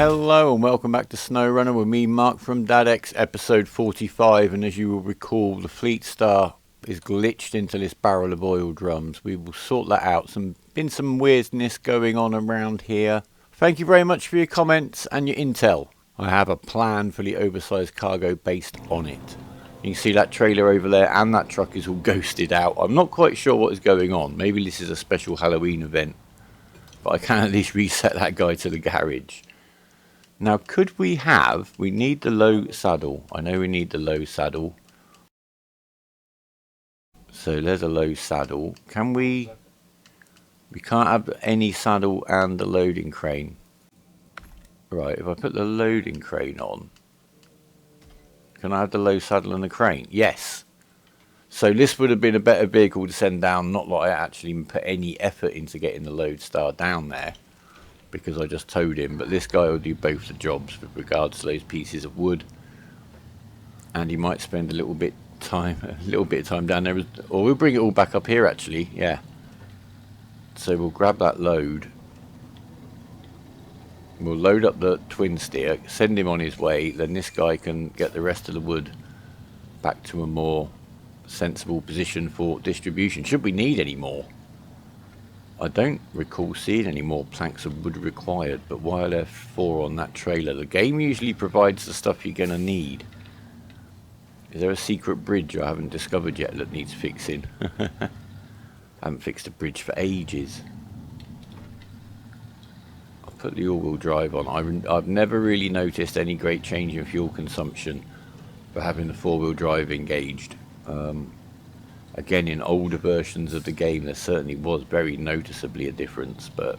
Hello and welcome back to SnowRunner with me, Mark from DadX, episode 45. And as you will recall, the Fleet Star is glitched into this barrel of oil drums. We will sort that out. Been some weirdness going on around here. Thank you very much for your comments and your intel. I have a plan for the oversized cargo based on it. You can see that trailer over there and that truck is all ghosted out. I'm not quite sure what is going on. Maybe this is a special Halloween event. But I can at least reset that guy to the garage. Now, we need the low saddle. I know we need the low saddle. So there's a low saddle. We can't have any saddle and the loading crane. Right, if I put the loading crane on, can I have the low saddle and the crane? Yes. So this would have been a better vehicle to send down, not like I actually put any effort into getting the load star down there, because I just towed him. But this guy will do both the jobs with regards to those pieces of wood, and he might spend a little bit of time down there, or we'll bring it all back up here actually. Yeah. So we'll grab that load. We'll load up the twin steer, send him on his way, then this guy can get the rest of the wood back to a more sensible position for distribution, should we need any more. I don't recall seeing any more planks of wood required, but why are there 4 on that trailer? The game usually provides the stuff you're going to need. Is there a secret bridge I haven't discovered yet that needs fixing? I haven't fixed a bridge for ages. Put the all-wheel drive on. I've never really noticed any great change in fuel consumption for having the 4-wheel drive engaged. Again, in older versions of the game there certainly was very noticeably a difference, but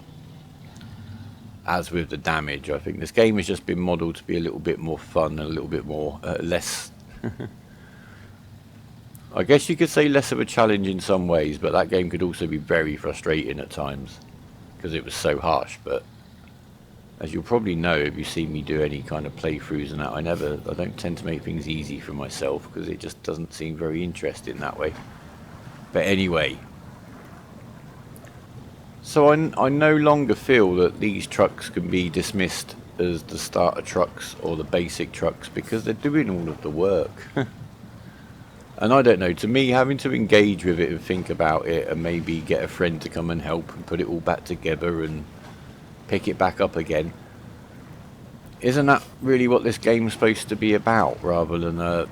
as with the damage, I think this game has just been modelled to be a little bit more fun and a little bit more less I guess you could say less of a challenge in some ways, but that game could also be very frustrating at times because it was so harsh. But as you'll probably know if you see me do any kind of playthroughs and that, I don't tend to make things easy for myself because it just doesn't seem very interesting that way. But anyway, so I no longer feel that these trucks can be dismissed as the starter trucks or the basic trucks because they're doing all of the work. And I don't know, to me, having to engage with it and think about it and maybe get a friend to come and help and put it all back together and pick it back up again, isn't that really what this game's supposed to be about, rather than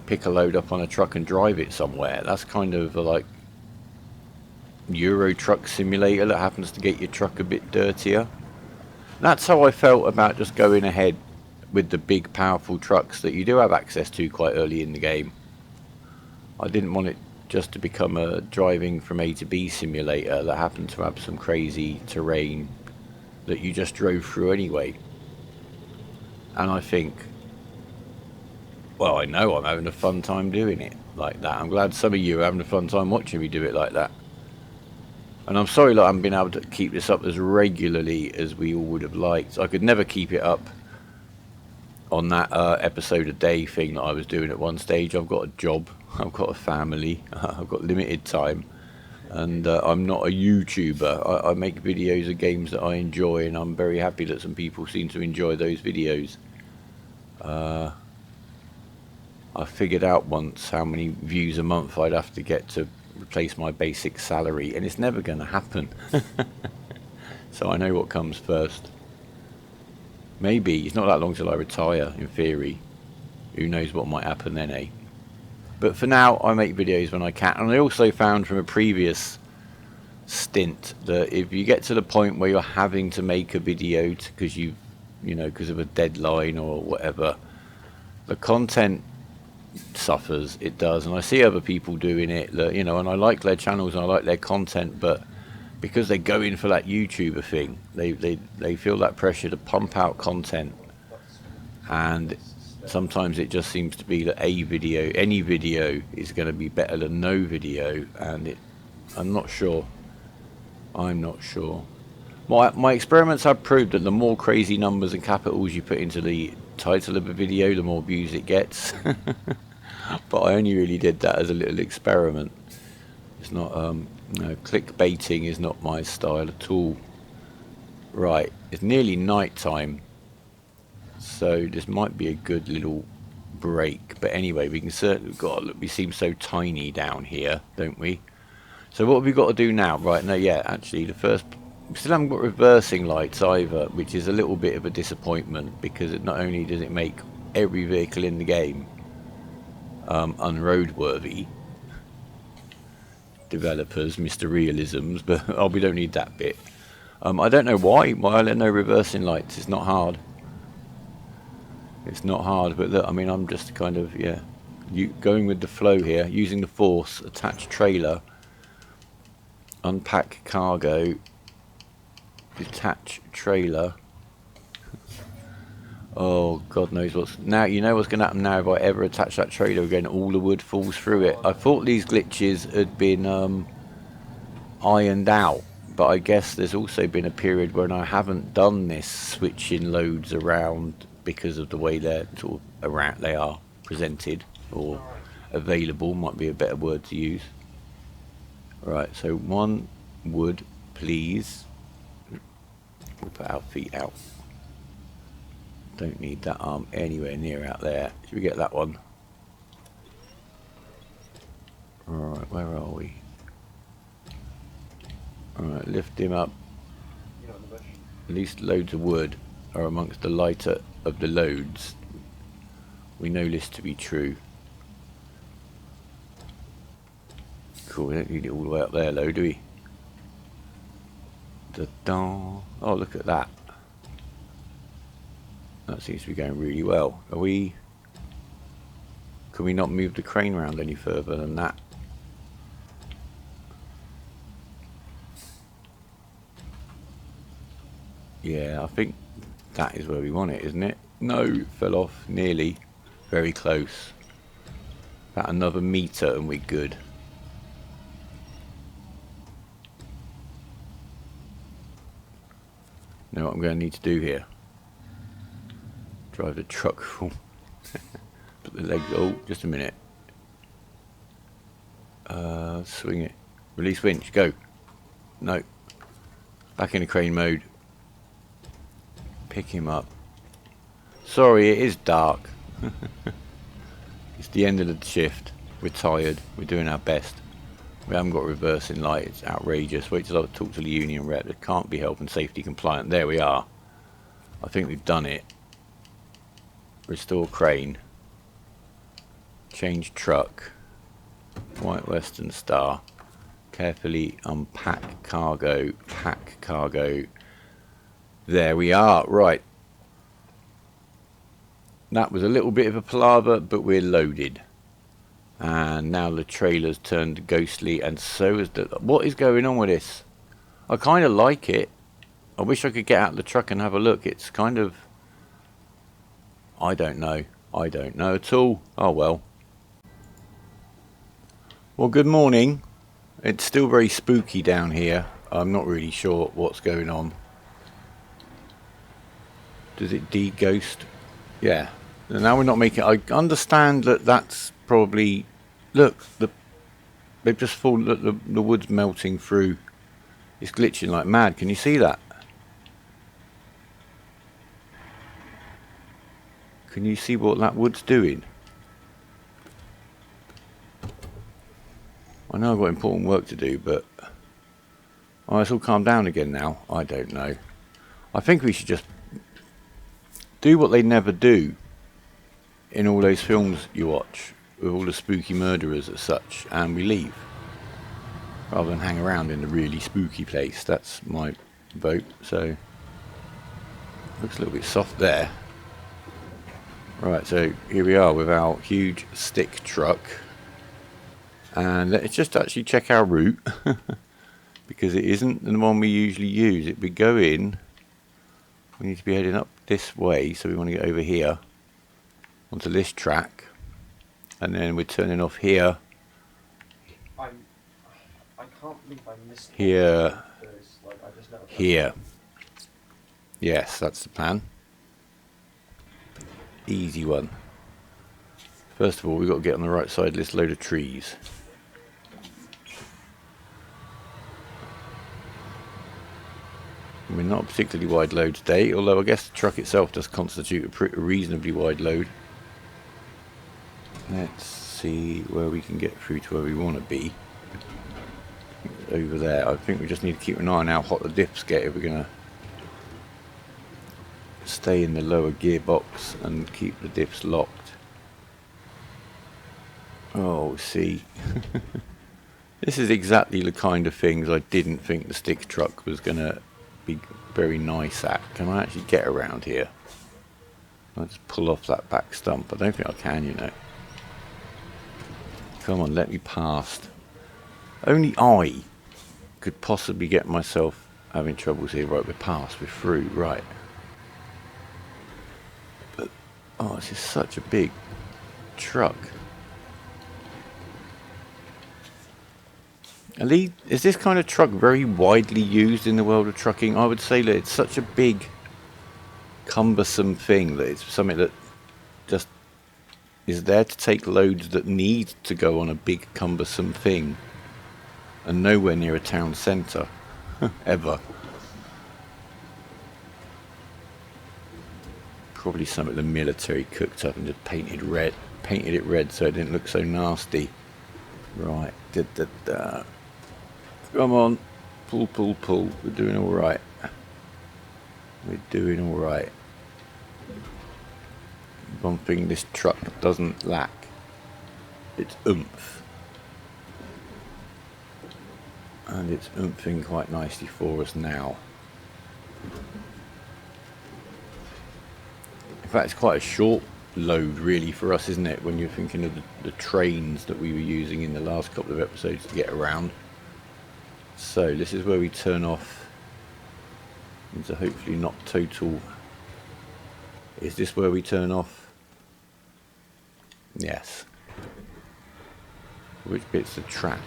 pick a load up on a truck and drive it somewhere? That's kind of like Euro Truck Simulator that happens to get your truck a bit dirtier. That's how I felt about just going ahead with the big powerful trucks that you do have access to quite early in the game. I didn't want it just to become a driving from A to B simulator that happened to have some crazy terrain that you just drove through anyway. And I think, well, I know I'm having a fun time doing it like that. I'm glad some of you are having a fun time watching me do it like that. And I'm sorry that I haven't been able to keep this up as regularly as we all would have liked. I could never keep it up on that episode a day thing that I was doing at one stage. I've got a job, I've got a family, I've got limited time, and I'm not a YouTuber. I make videos of games that I enjoy, and I'm very happy that some people seem to enjoy those videos. I figured out once how many views a month I'd have to get to replace my basic salary, and it's never going to happen. So I know what comes first. Maybe it's not that long till I retire, in theory. Who knows what might happen then, eh? But for now, I make videos when I can. And I also found from a previous stint that if you get to the point where you're having to make a video because because of a deadline or whatever, the content suffers. It does. And I see other people doing it, and I like their channels and I like their content, but because they're going for that YouTuber thing, they feel that pressure to pump out content, and sometimes it just seems to be that any video is going to be better than no video, and I'm not sure. My experiments have proved that the more crazy numbers and capitals you put into the title of a video, the more views it gets. But I only really did that as a little experiment. It's not clickbaiting is not my style at all. Right, it's nearly night time. So this might be a good little break. But anyway, we can certainly we seem so tiny down here, don't we? So what have we got to do now? Right, no, yeah, actually the first, we still haven't got reversing lights either, which is a little bit of a disappointment, because it not only does it make every vehicle in the game unroadworthy, developers, Mr. Realisms, but oh, we don't need that bit. I don't know why are there no reversing lights? It's not hard. It's not hard, but look, I mean, I'm just kind of, yeah, going with the flow here, using the force, attach trailer, unpack cargo, detach trailer. Oh, God knows what's now. You know what's going to happen now if I ever attach that trailer again? All the wood falls through it. I thought these glitches had been ironed out, but I guess there's also been a period when I haven't done this switching loads around because of the way they're sort of around, they are presented, or available might be a better word to use. Right, so 1 wood, please. We'll put our feet out. Don't need that arm anywhere near out there. Should we get that one? Alright, where are we? Alright, lift him up. At least loads of wood are amongst the lighter of the loads. We know this to be true. Cool, we don't need it all the way up there though, do we? Da-da. Oh, look at that. That seems to be going really well. Are we... Can we not move the crane around any further than that? Yeah, I think that is where we want it, isn't it? No, fell off. Nearly. Very close. About another metre and we're good. Know what I'm going to need to do here? Drive the truck full. Put the legs... Oh, just a minute. Swing it. Release winch. Go. No. Back in the crane mode. Pick him up. Sorry, it is dark. It's the end of the shift. We're tired. We're doing our best. We haven't got reversing light. It's outrageous. Wait till I talk to the union rep. It can't be health and safety compliant. There we are. I think we've done it. Restore crane. Change truck. White Western Star. Carefully unpack cargo. Pack cargo. There we are. Right. That was a little bit of a palaver, but we're loaded. And now the trailer's turned ghostly, and so is the... What is going on with this? I kind of like it. I wish I could get out of the truck and have a look. It's kind of... I don't know. I don't know at all. Oh well. Well, good morning. It's still very spooky down here. I'm not really sure what's going on. Does it de-ghost? Yeah. Now we're not making... I understand that that's probably... Look, they've just fallen... Look, the wood's melting through. It's glitching like mad. Can you see that? Can you see what that wood's doing? I know I've got important work to do, but... Oh, it's all calmed down again now. I don't know. I think we should just do what they never do in all those films you watch, with all the spooky murderers as such, and we leave. Rather than hang around in a really spooky place. That's my vote, so... Looks a little bit soft there. Right, so here we are with our huge stick truck. And let's just actually check our route. Because it isn't the one we usually use. It would go in. We need to be heading up this way, so we want to get over here. Onto this track. And then we're turning off here. I can't believe I missed here. Like, I just never here. Yes, that's the plan. Easy one. First of all, we've got to get on the right side of this load of trees. I mean, not a particularly wide load today, although I guess the truck itself does constitute a pretty reasonably wide load. Let's see where we can get through to where we want to be. Over there. I think we just need to keep an eye on how hot the dips get if we're going to stay in the lower gearbox and keep the dips locked. Oh, see. This is exactly the kind of things I didn't think the stick truck was going to be very nice at. Can I actually get around here? I'll just pull off that back stump. I don't think I can, you know. Come on, let me past. Only I could possibly get myself having troubles here. Right, we're past, we're through, right. But, oh, this is such a big truck. Is this kind of truck very widely used in the world of trucking? I would say that it's such a big, cumbersome thing that it's something that just is there to take loads that need to go on a big, cumbersome thing. And nowhere near a town centre, ever. Probably something the military cooked up and just painted it red so it didn't look so nasty. Right, come on, pull. We're doing all right. We're doing all right. One thing this truck doesn't lack, it's oomph. And it's oomping quite nicely for us now. In fact, it's quite a short load really for us, isn't it, when you're thinking of the trains that we were using in the last couple of episodes to get around. So this is where we turn off into hopefully not total. Is this where we turn off? Yes. Which bit's the track?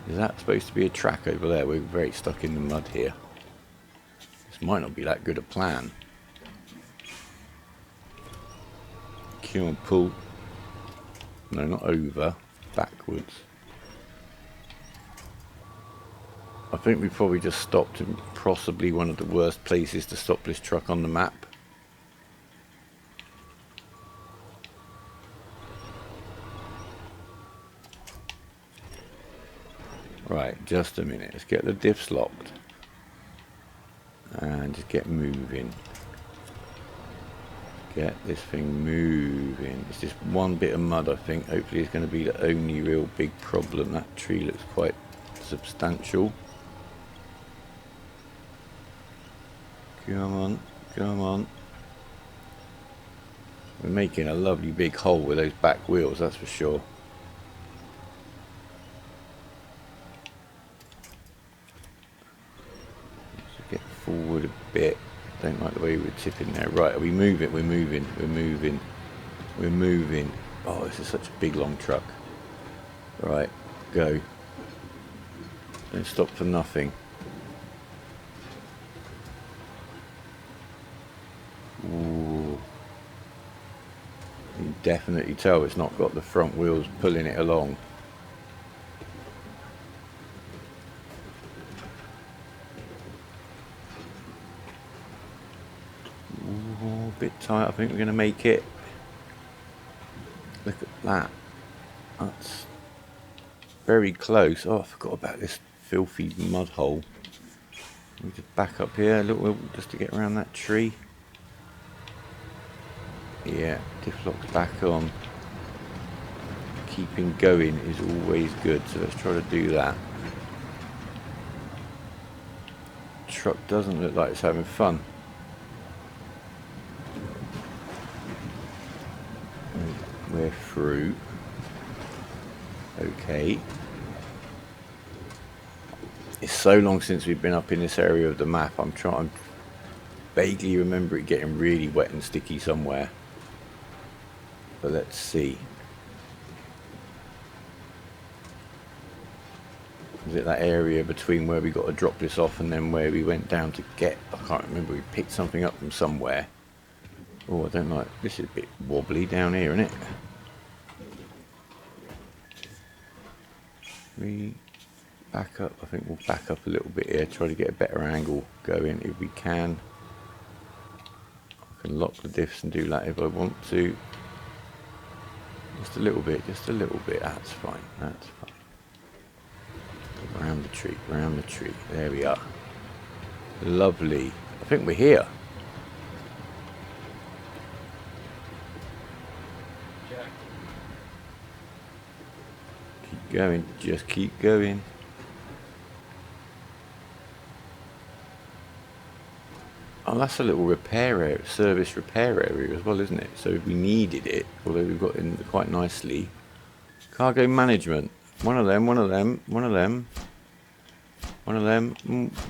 Is that supposed to be a track over there? We're very stuck in the mud here. This might not be that good a plan. Come on, pull. No, not over. Backwards. I think we probably just stopped in possibly one of the worst places to stop this truck on the map. Right, just a minute. Let's get the diffs locked. And just get moving. Get this thing moving. It's just one bit of mud, I think. Hopefully it's going to be the only real big problem. That tree looks quite substantial. Come on. We're making a lovely big hole with those back wheels, that's for sure. Get forward a bit. Don't like the way we're tipping there. Right, are we moving? We're moving. Oh, this is such a big long truck. Right, go. Don't stop for nothing. Ooh. You can definitely tell it's not got the front wheels pulling it along. A bit tight. I think we're going to make it. Look at that. That's very close. Oh, I forgot about this filthy mud hole. We just back up here a little just to get around that tree. Yeah, diff lock's back on. Keeping going is always good, so let's try to do that. Truck doesn't look like it's having fun. We're through. Okay. It's so long since we've been up in this area of the map. I'm trying to vaguely remember it getting really wet and sticky somewhere. But let's see. Is it that area between where we got to drop this off and then where we went down to get? I can't remember. We picked something up from somewhere. Oh, I don't like this. Is a bit wobbly down here, isn't it? back up. I think we'll back up a little bit here, try to get a better angle going if we can. I can lock the diffs and do that if I want to. Just a little bit, that's fine, that's fine. Round the tree, round the tree, there we are. Lovely, I think we're here. Jack. Keep going, just keep going. Oh, that's a little repair area, service repair area as well, isn't it? So if we needed it, although we've got in quite nicely. Cargo management. One of them, one of them, one of them. One of them,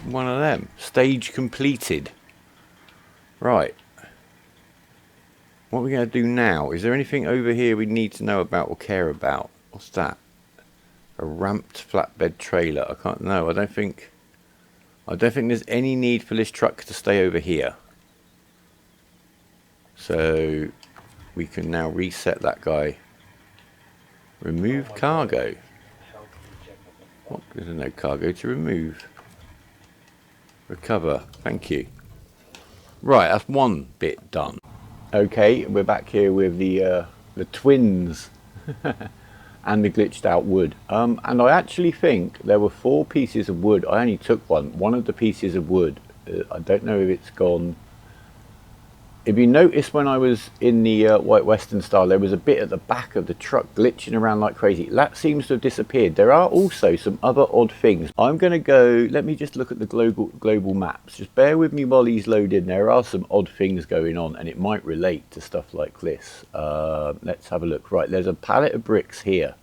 one of them. Stage completed. Right. What are we going to do now? Is there anything over here we need to know about or care about? What's that? A ramped flatbed trailer. I can't know. I don't think there's any need for this truck to stay over here. So we can now reset that guy. Remove cargo. What? There's no cargo to remove. Recover. Thank you. Right, that's one bit done. Okay, we're back here with the twins and the glitched out wood. And I actually think there were 4 pieces of wood. I only took one. One of the pieces of wood, I don't know if it's gone. If you notice, when I was in the White Western style, there was a bit at the back of the truck glitching around like crazy. That seems to have disappeared. There are also some other odd things. I'm going to go, let me just look at the global maps. Just bear with me while these load in. There are some odd things going on, and it might relate to stuff like this. Let's have a look. Right, there's a pallet of bricks here,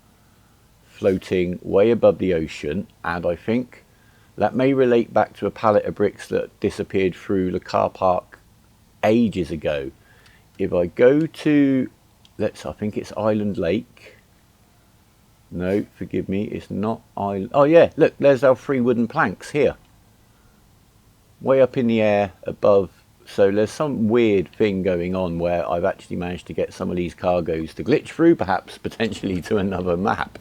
floating way above the ocean, and I think that may relate back to a pallet of bricks that disappeared through the car park ages ago. If I go to, I think it's Island Lake. No, forgive me, it's not Island. Oh yeah, look, there's our 3 wooden planks here, way up in the air above. So there's some weird thing going on where I've actually managed to get some of these cargoes to glitch through, perhaps potentially to another map.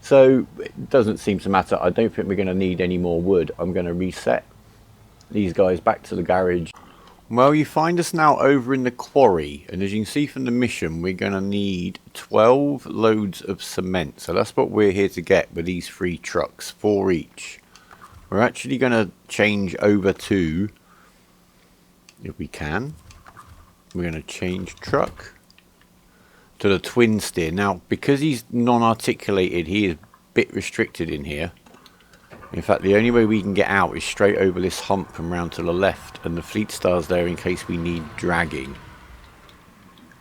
So it doesn't seem to matter. I don't think we're going to need any more wood. I'm going to reset these guys back to the garage. Well, you find us now over in the quarry, and as you can see from the mission, we're going to need 12 loads of cement. So that's what we're here to get with these 3 trucks, 4 each. We're actually going to change over to, if we can, we're going to change truck to the twin steer. Now, because he's non-articulated, he is a bit restricted in here. In fact, the only way we can get out is straight over this hump and round to the left, and the fleet star's there in case we need dragging.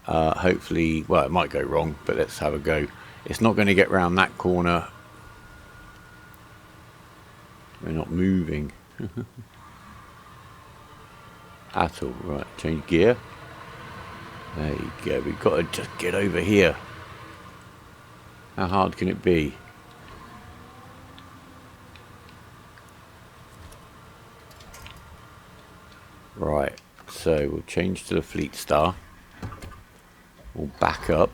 Hopefully, well, it might go wrong, but let's have a go. It's not going to get round that corner. We're not moving at all. Right, change gear. There you go. We've got to just get over here. How hard can it be? Right, so we'll change to the Fleet Star. We'll back up.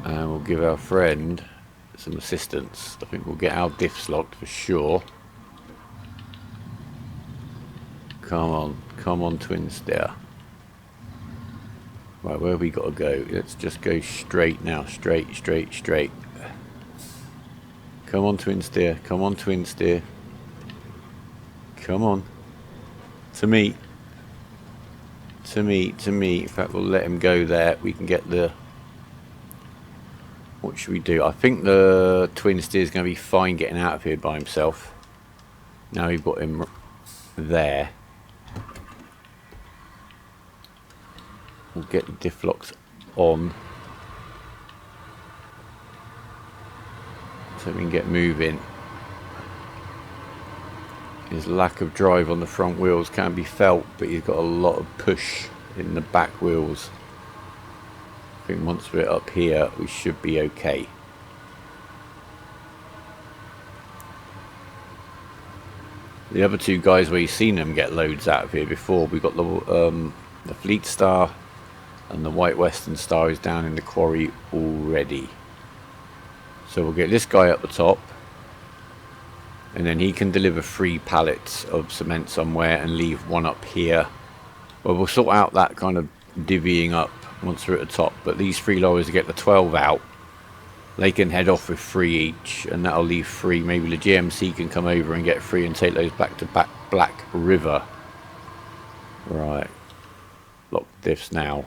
And we'll give our friend some assistance. I think we'll get our diffs locked for sure. Come on, twin steer. Right, where have we got to go? Let's just go straight now. Straight. Come on, twin steer. Come on, twin steer. Come on. To me. In fact, we'll let him go there. We can get the... What should we do? I think the twin steer is going to be fine getting out of here by himself. Now we've got him there. We'll get the diff locks on, so we can get moving. His lack of drive on the front wheels can be felt, but he's got a lot of push in the back wheels. I think once we're up here, we should be okay. The other 2 guys where you've seen them get loads out of here before, we've got the Fleet Star and the White Western Star is down in the quarry already. So we'll get this guy up the top, and then he can deliver 3 pallets of cement somewhere and leave 1 up here. Well, we'll sort out that kind of divvying up once we're at the top, but these 3 lorries get the 12 out. They can head off with 3 each, and that'll leave 3. Maybe the GMC can come over and get 3 and take those back to Black River. Right. Lock diffs now.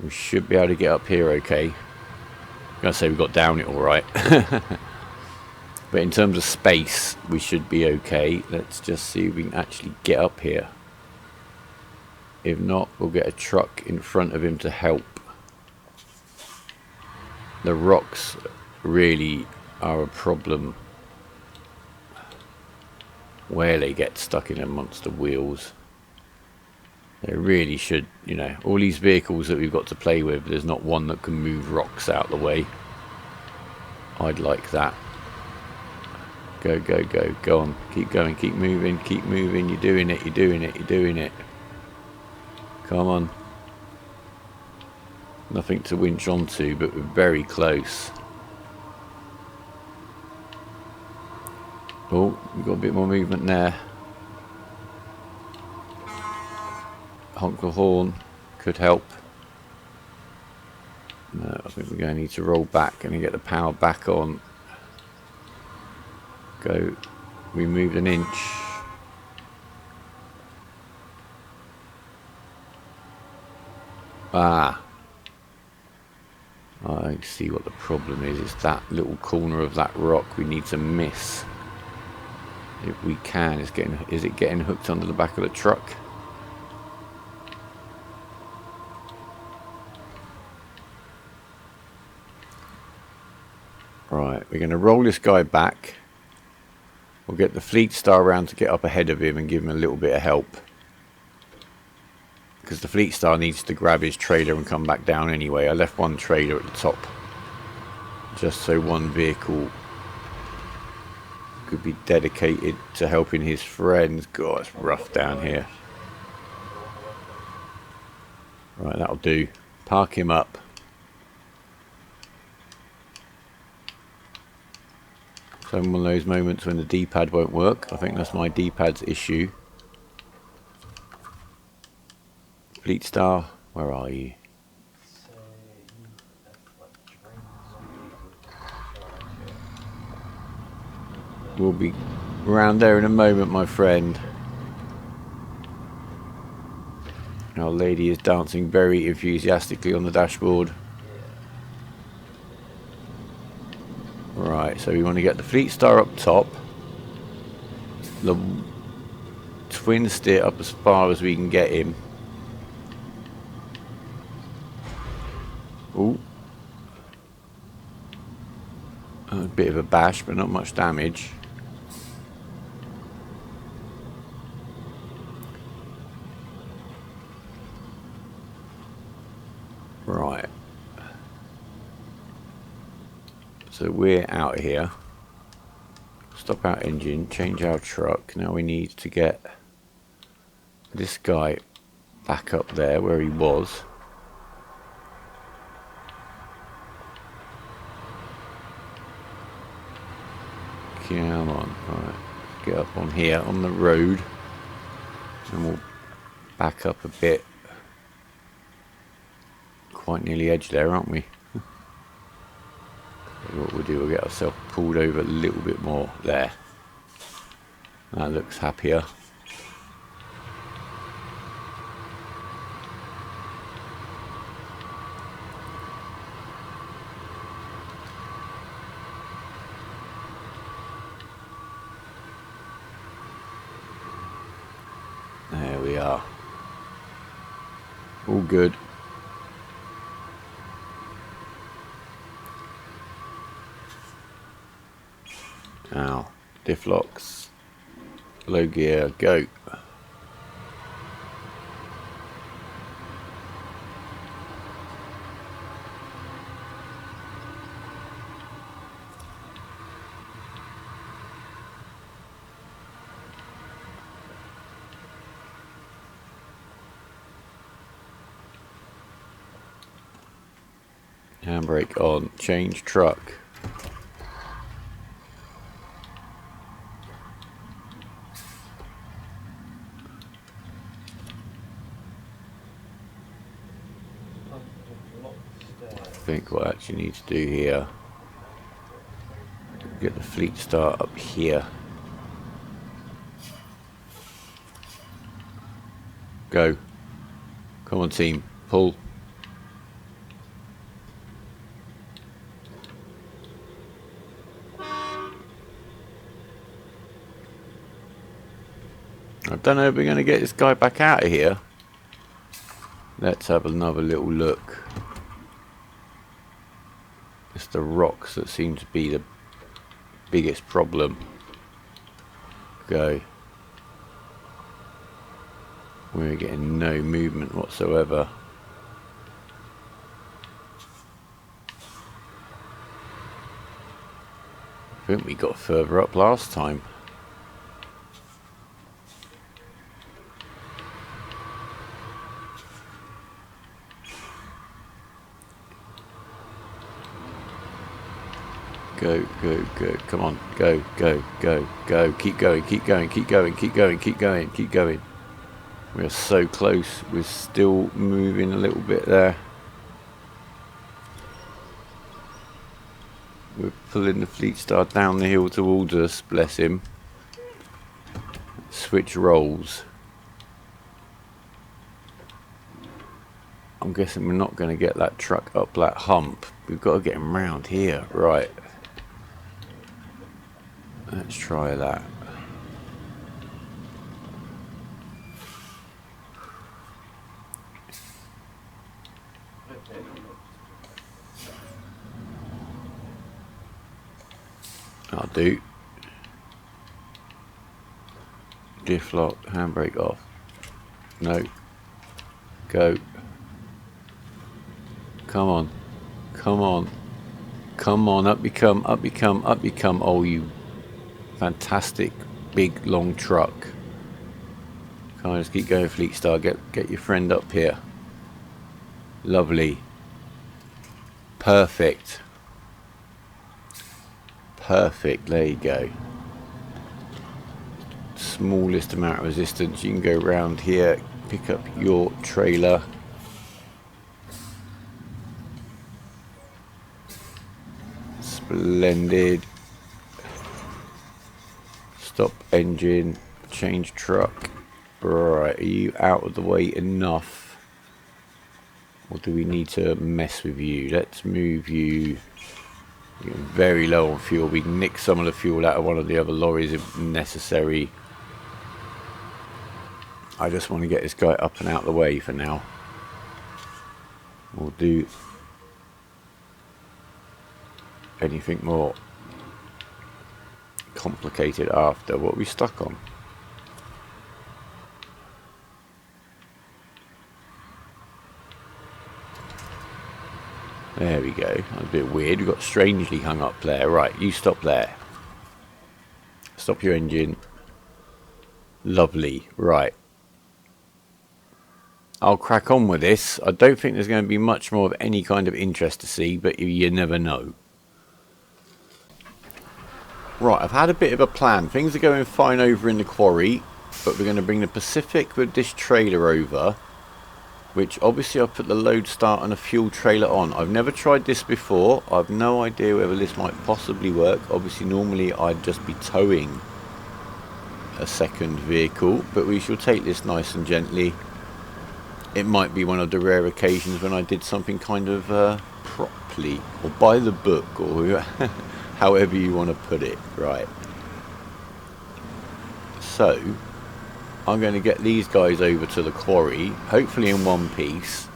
We should be able to get up here okay. I'm going to say we got down it alright. But in terms of space, we should be okay. Let's just see if we can actually get up here. If not, we'll get a truck in front of him to help. The rocks really are a problem where they get stuck in amongst the wheels. They really should, you know, all these vehicles that we've got to play with, there's not one that can move rocks out the way. I'd like that. Go, go, go, go on. Keep going, keep moving, keep moving. You're doing it, you're doing it, you're doing it. Come on. Nothing to winch onto, but we're very close. Oh, we've got a bit more movement there. Honk the horn could help. No, I think we're going to need to roll back and get the power back on. Go. We moved an inch. Ah. I see what the problem is. It's that little corner of that rock we need to miss. If we can, is it getting hooked under the back of the truck? Right, we're going to roll this guy back. We'll get the Fleet Star around to get up ahead of him and give him a little bit of help. Because the Fleet Star needs to grab his trailer and come back down anyway. I left 1 trailer at the top, just so 1 vehicle could be dedicated to helping his friends. God, it's rough down here. Right, that'll do. Park him up. So one of those moments when the D-pad won't work. I think that's my D-pad's issue. Fleet Star, where are you? We'll be around there in a moment, my friend. Our lady is dancing very enthusiastically on the dashboard. Right, so we want to get the Fleet Star up top. The twin steer up as far as we can get him. Ooh. A bit of a bash, but not much damage. Right. So we're out here. Stop our engine, change our truck. Now we need to get this guy back up there where he was. Come on, right. Get up on here on the road, and we'll back up a bit. Quite nearly edge there, aren't we? What we'll do, we'll get ourselves pulled over a little bit more there. That looks happier. There we are. All good. Now, diff locks, low gear, go. Handbrake on. Change truck. I think what I actually need to do here, get the fleet start up here. Go. Come on team, pull. I don't know if we're going to get this guy back out of here. Let's have another little look. It's the rocks that seem to be the biggest problem. Go. We're getting no movement whatsoever. I think we got further up last time. Go, go, go. Come on. Go, go, go, go. Keep going, keep going, keep going, keep going, keep going, keep going. We are so close. We're still moving a little bit there. We're pulling the fleet star down the hill towards us, bless him. Switch roles. I'm guessing we're not going to get that truck up that hump. We've got to get him round here. Right. Let's try that. I'll do. Diff lock, handbrake off. No. Go. Come on. Come on. Come on. Up you come. Up you come. Up you come. Oh, you fantastic big long truck. Come on, just keep going, Fleet Star. Get your friend up here. Lovely. Perfect. Perfect. There you go. Smallest amount of resistance. You can go around here, pick up your trailer. Splendid. Stop engine, change truck. Right, are you out of the way enough? Or do we need to mess with you? Let's move you. You're very low on fuel. We can nick some of the fuel out of one of the other lorries if necessary. I just want to get this guy up and out of the way for now. We'll do anything more complicated after. What are we stuck on? There we go. That's a bit weird. We got strangely hung up there. Right, you stop there. Stop your engine. Lovely. Right. I'll crack on with this. I don't think there's going to be much more of any kind of interest to see, but you never know. Right, I've had a bit of a plan. Things are going fine over in the quarry, but we're going to bring the Pacific with this trailer over, which obviously I've put the load start and a fuel trailer on. I've never tried this before. I've no idea whether this might possibly work. Obviously, normally I'd just be towing a second vehicle, but we shall take this nice and gently. It might be one of the rare occasions when I did something kind of properly, or by the book, or however you want to put it. Right. So I'm going to get these guys over to the quarry, hopefully in one piece.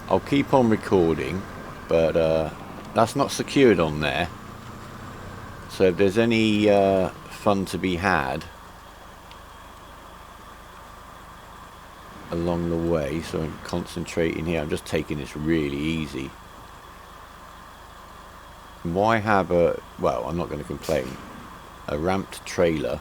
I'll keep on recording, but that's not secured on there. So if there's any fun to be had along the way, so I'm concentrating here. I'm just taking this really easy. Why have a, well, I'm not going to complain, a ramped trailer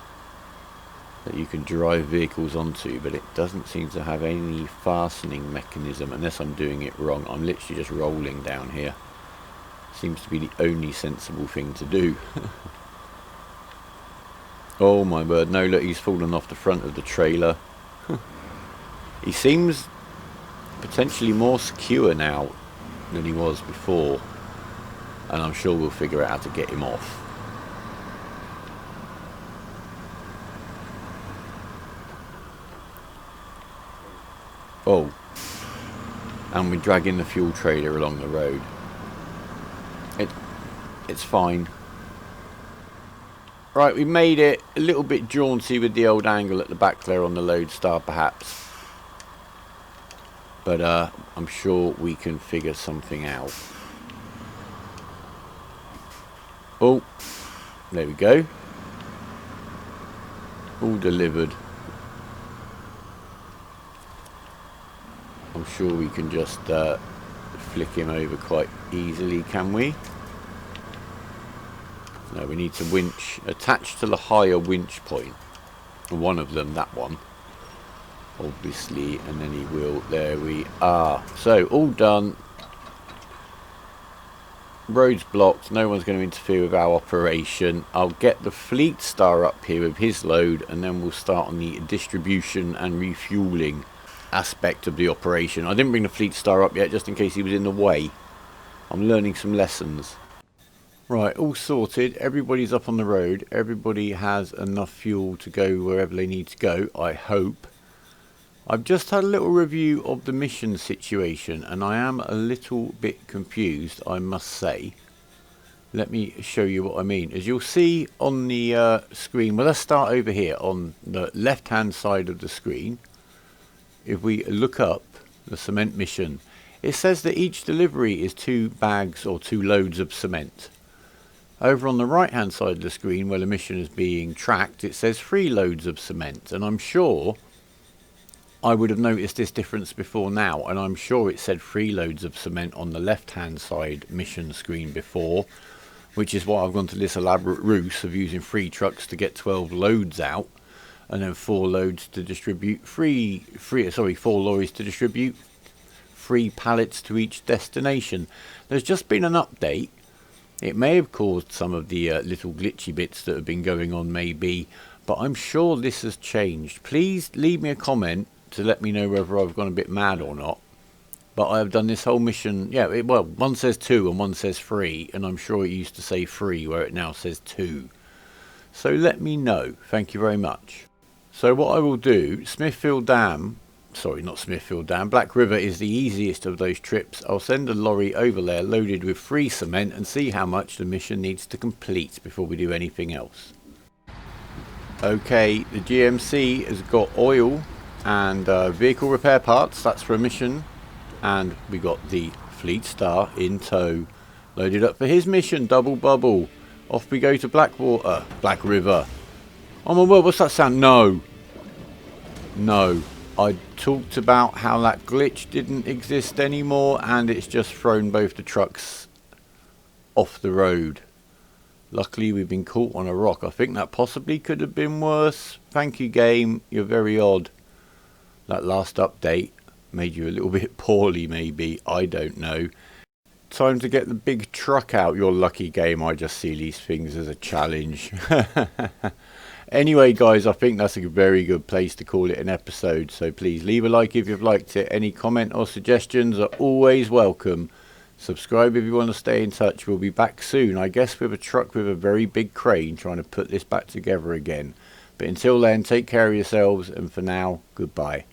that you can drive vehicles onto, but it doesn't seem to have any fastening mechanism unless I'm doing it wrong. I'm literally just rolling down here. Seems to be the only sensible thing to do. Oh my word, no, look, he's fallen off the front of the trailer. He seems potentially more secure now than he was before, and I'm sure we'll figure out how to get him off. Oh, and we're dragging the fuel trailer along the road. It's fine. Right, we made it. A little bit jaunty with the old angle at the back there on the Lodestar perhaps, but I'm sure we can figure something out. Oh, there we go. All delivered. I'm sure we can just flick him over quite easily, can we? No, we need to winch, attach to the higher winch point. One of them, that one. Obviously, and then he will, there we are. So, all done. Road's blocked, no one's going to interfere with our operation. I'll get the Fleet Star up here with his load, and then we'll start on the distribution and refueling aspect of the operation. I didn't bring the Fleet Star up yet, just in case he was in the way. I'm learning some lessons. Right, all sorted. Everybody's up on the road. Everybody has enough fuel to go wherever they need to go, I hope. I've just had a little review of the mission situation, and I am a little bit confused, I must say. Let me show you what I mean. As you'll see on the screen, well, let's start over here on the left-hand side of the screen. If we look up the cement mission, it says that each delivery is 2 bags or 2 loads of cement. Over on the right hand side of the screen where the mission is being tracked, it says 3 loads of cement, and I'm sure I would have noticed this difference before now, and I'm sure it said 3 loads of cement on the left hand side mission screen before, which is why I've gone to this elaborate ruse of using 3 trucks to get 12 loads out, and then 4 loads to distribute 4 lorries to distribute 3 pallets to each destination. There's just been an update. It may have caused some of the little glitchy bits that have been going on, maybe, but I'm sure this has changed. Please leave me a comment to let me know whether I've gone a bit mad or not. But I have done this whole mission, yeah, well, one says 2 and one says 3, and I'm sure it used to say 3 where it now says 2. So let me know. Thank you very much. So what I will do, Black River is the easiest of those trips. I'll send a lorry over there loaded with 3 cement and see how much the mission needs to complete before we do anything else. Okay, the GMC has got oil and vehicle repair parts, that's for a mission, and we got the Fleet Star in tow, loaded up for his mission, double bubble. Off we go to Black River. Oh my word, what's that sound? No, I talked about how that glitch didn't exist anymore, and it's just thrown both the trucks off the road. Luckily we've been caught on a rock. I think that possibly could have been worse. Thank you, game, you're very odd. That last update made you a little bit poorly, maybe, I don't know. Time to get the big truck out. You're lucky, game, I just see these things as a challenge. Anyway guys, I think that's a very good place to call it an episode, so please leave a like if you've liked it. Any comment or suggestions are always welcome. Subscribe if you want to stay in touch. We'll be back soon, I guess, with a truck with a very big crane trying to put this back together again. But until then, take care of yourselves, and for now, goodbye.